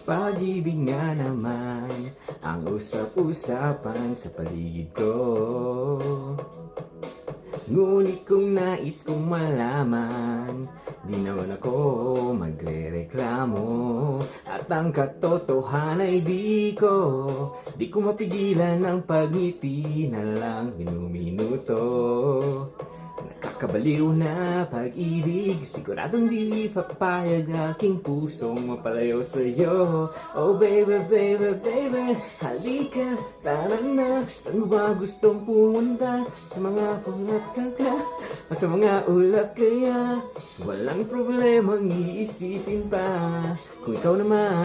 Pag-ibig nga naman ang usap-usapan sa paligid ko. Ngunit kung nais kong malaman, di naman ako magrereklamo. At ang katotohanan ay di ko mapigilan ang pagngiti na lang minuminuto. Nakakabaliw na pag-ibig, siguradong di papayag aking pusong mapalayo sa'yo. Oh baby, baby, baby, halika, tara na. Saan mo ba gustong pumunta? Sa mga pangap ka sa mga ulap kaya walang problemang iisipin pa kung ikaw naman